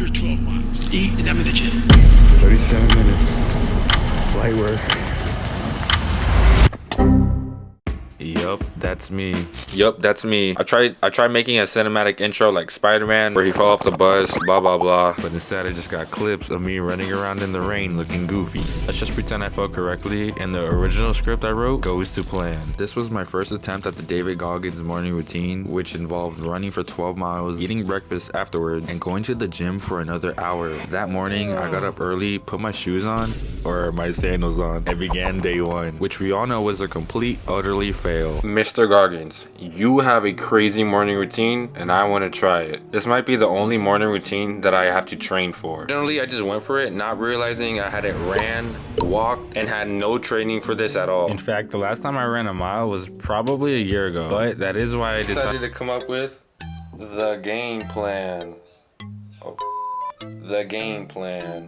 under 12 miles. Eat and I'm in the gym. 37 minutes. Light work. Yup, that's me. I tried making a cinematic intro like Spider-Man where he fell off the bus, blah blah blah. But instead I just got clips of me running around in the rain looking goofy. Let's just pretend I felt correctly and the original script I wrote goes to plan. This was my first attempt at the David Goggins morning routine, which involved running for 12 miles, eating breakfast afterwards, and going to the gym for another hour. That morning I got up early, put my shoes on, or my sandals on, and began day one, which we all know was a complete, utterly fail. Mr. Goggins, you have a crazy morning routine and I want to try it. This might be the only morning routine that I have to train for. Generally, I just went for it, not realizing I hadn't ran, walked, and had no training for this at all. In fact, the last time I ran a mile was probably a year ago, but that is why I decided to come up with the game plan. The game plan.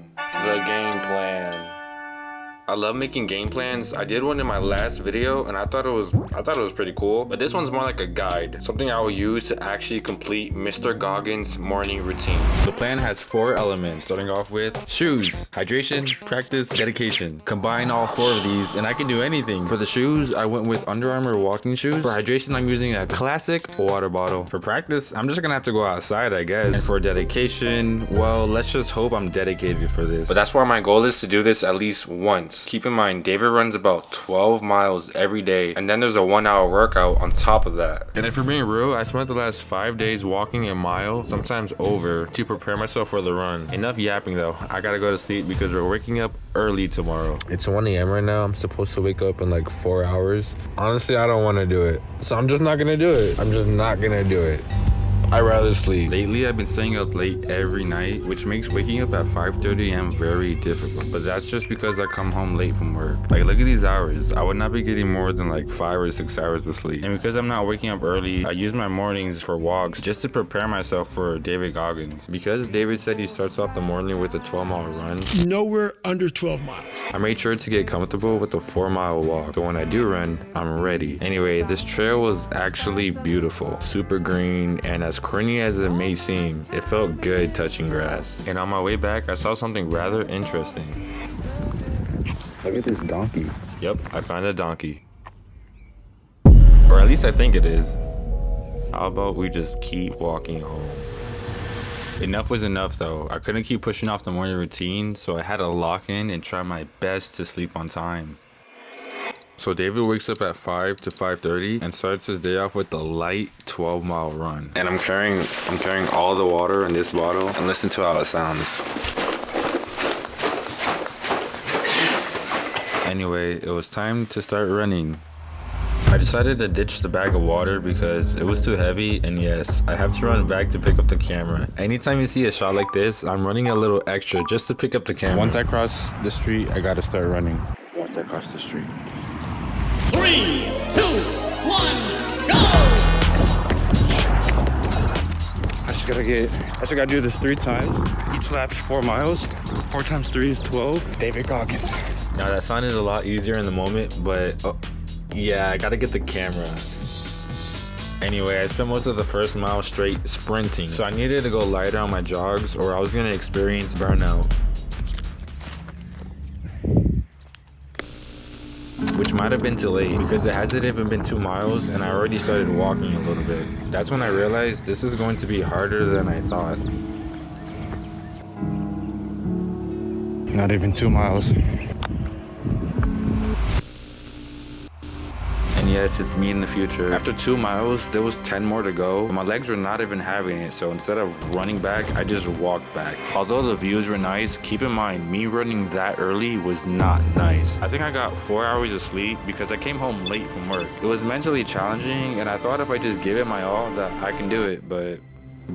I love making game plans. I did one in my last video and I thought it was pretty cool. But this one's more like a guide, something I will use to actually complete Mr. Goggins' morning routine. The plan has 4 elements, starting off with shoes, hydration, practice, dedication. Combine all 4 of these and I can do anything. For the shoes, I went with Under Armour walking shoes. For hydration, I'm using a classic water bottle. For practice, I'm just gonna have to go outside, I guess. And for dedication, well, let's just hope I'm dedicated for this. But that's why my goal is to do this at least once. Keep in mind, David runs about 12 miles every day, and then there's a 1-hour workout on top of that. And if we're being real, I spent the last 5 days walking a mile, sometimes over, to prepare myself for the run. Enough yapping though, I gotta go to sleep because we're waking up early tomorrow. It's 1 a.m. right now. I'm supposed to wake up in like 4 hours. Honestly, I don't want to do it, so I'm just not gonna do it. I'd rather sleep. Lately, I've been staying up late every night, which makes waking up at 5:30 a.m. very difficult. But that's just because I come home late from work. Like, look at these hours. I would not be getting more than like 5 or 6 hours of sleep. And because I'm not waking up early, I use my mornings for walks just to prepare myself for David Goggins. Because David said he starts off the morning with a 12-mile run. Nowhere under 12 miles. I made sure to get comfortable with a 4-mile walk. So when I do run, I'm ready. Anyway, this trail was actually beautiful. Super green, and as corny as it may seem, it felt good touching grass. And on my way back, I saw something rather interesting. Look at this donkey. Yep, I found a donkey. Or at least I think it is. How about we just keep walking home? Enough was enough though. I couldn't keep pushing off the morning routine, so I had to lock in and try my best to sleep on time. So David wakes up at 5 to 5:30 and starts his day off with a light 12-mile run. And I'm carrying all the water in this bottle, and listen to how it sounds. Anyway, it was time to start running. I decided to ditch the bag of water because it was too heavy, and yes, I have to run back to pick up the camera. Anytime you see a shot like this, I'm running a little extra just to pick up the camera. Once I cross the street, I gotta start running. Once I cross the street. 3, 2, 1, go! I just gotta do this 3 times. Each lap's 4 miles. 4 times 3 is 12. David Goggins. Now that sounded a lot easier in the moment, but yeah, I gotta get the camera. Anyway, I spent most of the first mile straight sprinting, so I needed to go lighter on my jogs or I was gonna experience burnout. Which might have been too late because it hasn't even been 2 miles and I already started walking a little bit. That's when I realized this is going to be harder than I thought. Not even 2 miles. And yes, it's me in the future. After 2 miles, there was 10 more to go. My legs were not even having it, so instead of running back, I just walked back. Although the views were nice, keep in mind, me running that early was not nice. I think I got 4 hours of sleep because I came home late from work. It was mentally challenging, and I thought if I just give it my all that I can do it, but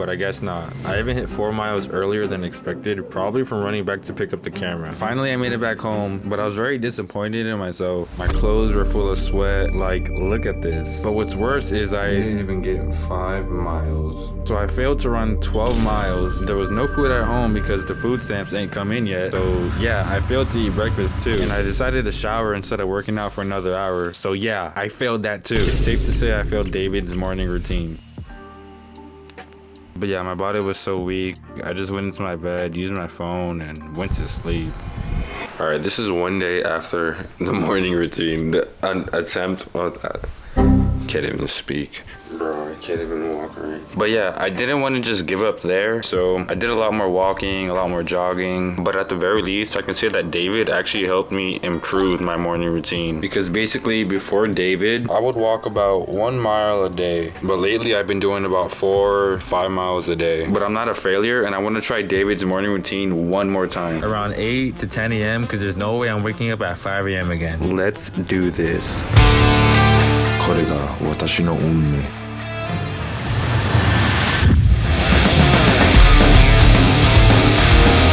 I guess not. I even hit 4 miles earlier than expected, probably from running back to pick up the camera. Finally, I made it back home, but I was very disappointed in myself. My clothes were full of sweat, like, look at this. But what's worse is I didn't even get 5 miles. So I failed to run 12 miles. There was no food at home because the food stamps ain't come in yet. So yeah, I failed to eat breakfast too. And I decided to shower instead of working out for another hour. So yeah, I failed that too. It's safe to say I failed David's morning routine. But yeah, my body was so weak. I just went into my bed, used my phone, and went to sleep. All right, this is one day after the morning routine. The attempt. Can't even speak. Bro, I can't even walk right. But yeah, I didn't want to just give up there. So I did a lot more walking, a lot more jogging. But at the very least, I can say that David actually helped me improve my morning routine. Because basically before David, I would walk about 1 mile a day. But lately I've been doing about 4, 5 miles a day. But I'm not a failure and I want to try David's morning routine one more time. Around 8 to 10 a.m. because there's no way I'm waking up at 5 a.m. again. Let's do this. これが私の運命